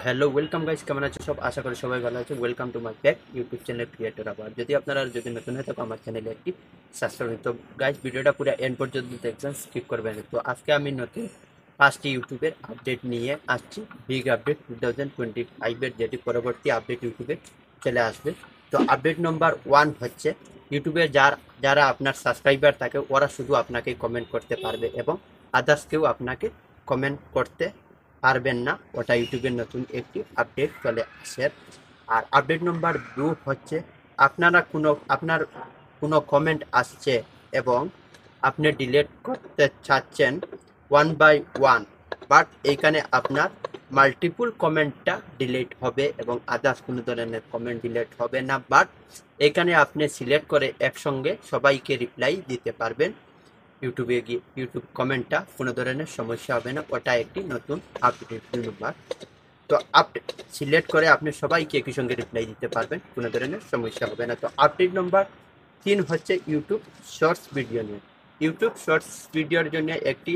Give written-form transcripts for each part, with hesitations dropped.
Hello welcome guys, কেমন আছো সব? আশা করি সবাই ভালো আছো। Welcome to my back YouTube channel creator. আবার যদি আপনারা নতুন হয়ে থাকো আমার চ্যানেলে একটি সাবস্ক্রাইব। তো গাইস, ভিডিওটা পুরো এন্ড পর্যন্ত দেখবেন, স্কিপ করবেন না। তো আজকে আমি নতুন 5টি ইউটিউবের আপডেট নিয়ে আসছি। বিগ আপডেট 2025 যেটি পরবর্তী আপডেট ইউটিউবে চলে আসবে। তো আপডেট নম্বর 1 হচ্ছে ইউটিউবে যারা আপনার সাবস্ক্রাইবার থাকে ওরা শুধু আপনাকে কমেন্ট করতে পারবে এবং আদার্স কেউ আপনাকে কমেন্ট করতে পারবেন না। ওটা ইউটিউবের নতুন একটি আপডেট চলে আসে। আর আপডেট নম্বর 2 হচ্ছে আপনার কোনো কমেন্ট আসছে এবং আপনি ডিলিট করতে চাচ্ছেন 1 by 1, বাট এইখানে আপনার মাল্টিপুল কমেন্টটা ডিলিট হবে এবং আদার্স কোনো ধরনের কমেন্ট ডিলিট হবে না। বাট এখানে আপনি সিলেক্ট করে একসঙ্গে সবাইকে রিপ্লাই দিতে পারবেন। ইউটিউবে গিয়ে ইউটিউব কমেন্টটা কোনো ধরনের সমস্যা হবে না। ওটা একটি নতুন আপডেট নাম্বার। তো আপডেট সিলেক্ট করে আপনি সবাইকে একই সঙ্গে রিপ্লাই দিতে পারবেন, কোনো ধরনের সমস্যা হবে না। তো আপডেট নম্বর 3 হচ্ছে ইউটিউব শর্টস ভিডিও নিয়ে। ইউটিউব শর্টস ভিডিওর জন্য একটি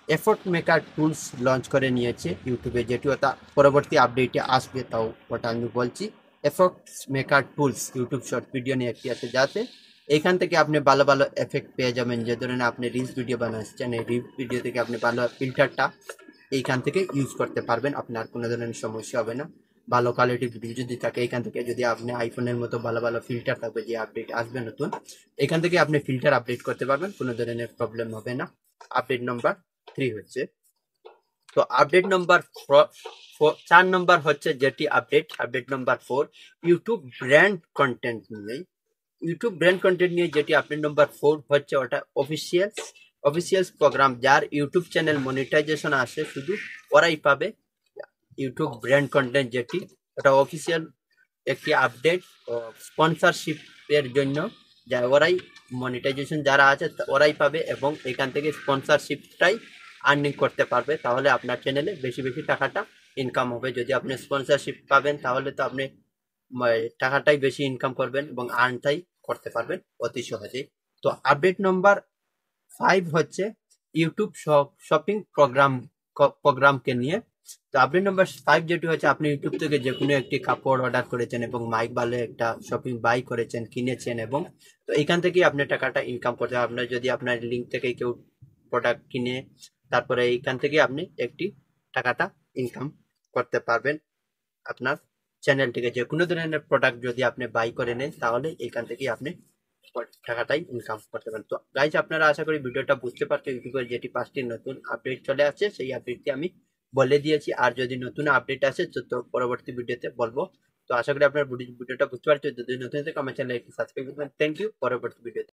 এফোর্ট মেকার টুলস লঞ্চ করে নিয়েছে ইউটিউবে, যেটি ওটা পরবর্তী আপডেটে আসবে। তাও ওটা আমি বলছি, effort maker tools YouTube short video নিয়ে একটি আছে, যাতে এখান থেকে আপনি ভালো ভালো এফেক্ট পেয়ে যাবেন। যে ধরনের আপনি রিলস ভিডিও বানাচ্ছেন, এই রিলস ভিডিও থেকে আপনি ভালো ফিল্টারটা এইখান থেকে ইউজ করতে পারবেন। আপনার কোনো ধরনের সমস্যা হবে না। ভালো কোয়ালিটি ভিডিও যদি থাকে এখান থেকে, যদি আপনি আইফোনের মতো ভালো ভালো ফিল্টার থাকবে, যে আপডেট আসবে নতুন, এখান থেকে আপনি ফিল্টার আপডেট করতে পারবেন, কোনো ধরনের প্রবলেম হবে না। আপডেট নম্বর 3 হচ্ছে। তো আপডেট নম্বর 4 নম্বর হচ্ছে যেটি আপডেট নম্বর 4 ইউটিউব ব্র্যান্ড কন্টেন্ট নিয়ে। ইউটিউব ব্র্যান্ড কন্টেন্ট নিয়ে যেটি আপডেট নম্বর 4 হচ্ছে, ওটা অফিসিয়াল প্রোগ্রাম যার ইউটিউব চ্যানেল মনিটাইজেশন আসে শুধু ওরাই পাবে ইউটিউব ব্র্যান্ড কন্টেন্ট, যেটি ওটা অফিসিয়াল একটি আপডেট। স্পন্সরশিপের জন্য যা ওরাই মনিটাইজেশন যারা আছে ওরাই পাবে এবং এখান থেকে স্পন্সরশিপটাই আর্নিং করতে পারবে। তাহলে আপনার চ্যানেলে বেশি বেশি টাকাটা ইনকাম হবে। যদি আপনি স্পন্সরশিপ পাবেন তাহলে তো আপনি টাকাটাই বেশি ইনকাম করবেন এবং আর্নটাই করতে পারবেন অতি সহজেই। তো আপডেট নম্বর 5 হচ্ছে ইউটিউব শপিং প্রোগ্রামকে নিয়ে। তো আপডেট নম্বর 5 যেটি হচ্ছে, আপনি ইউটিউব থেকে যে কোনো একটি কাপড় অর্ডার করেছেন এবং মাইক ভালো একটা শপিং বাই করেছেন, কিনেছেন, এবং তো এখান থেকেই আপনি টাকাটা ইনকাম করতে হবে। আপনার যদি আপনার লিঙ্ক থেকে কেউ প্রোডাক্ট কিনে, তারপরে এইখান থেকে আপনি একটি টাকাটা ইনকাম করতে পারবেন। আপনার চ্যানেল থেকে যে কোনো ধরনের প্রোডাক্ট যদি আপনি বাই করে নেন তাহলে এখান থেকেই আপনি টাকাটাই ইনকাম করতে পারেন। তো গাইজ, আপনারা আশা করি ভিডিওটা বুঝতে পারছেন। ইউটিউবের যেটি 5টি নতুন আপডেট চলে আসছে সেই আপডেটটি আমি বলে দিয়েছি। আর যদি নতুন আপডেট আসে তো পরবর্তী ভিডিওতে বলবো। তো আশা করি আপনার ভিডিওটা বুঝতে পারছেন। যদি নতুন থেকে আমার চ্যানেল একটি সাবস্ক্রাইব করবেন। Thank you. পরবর্তী ভিডিওতে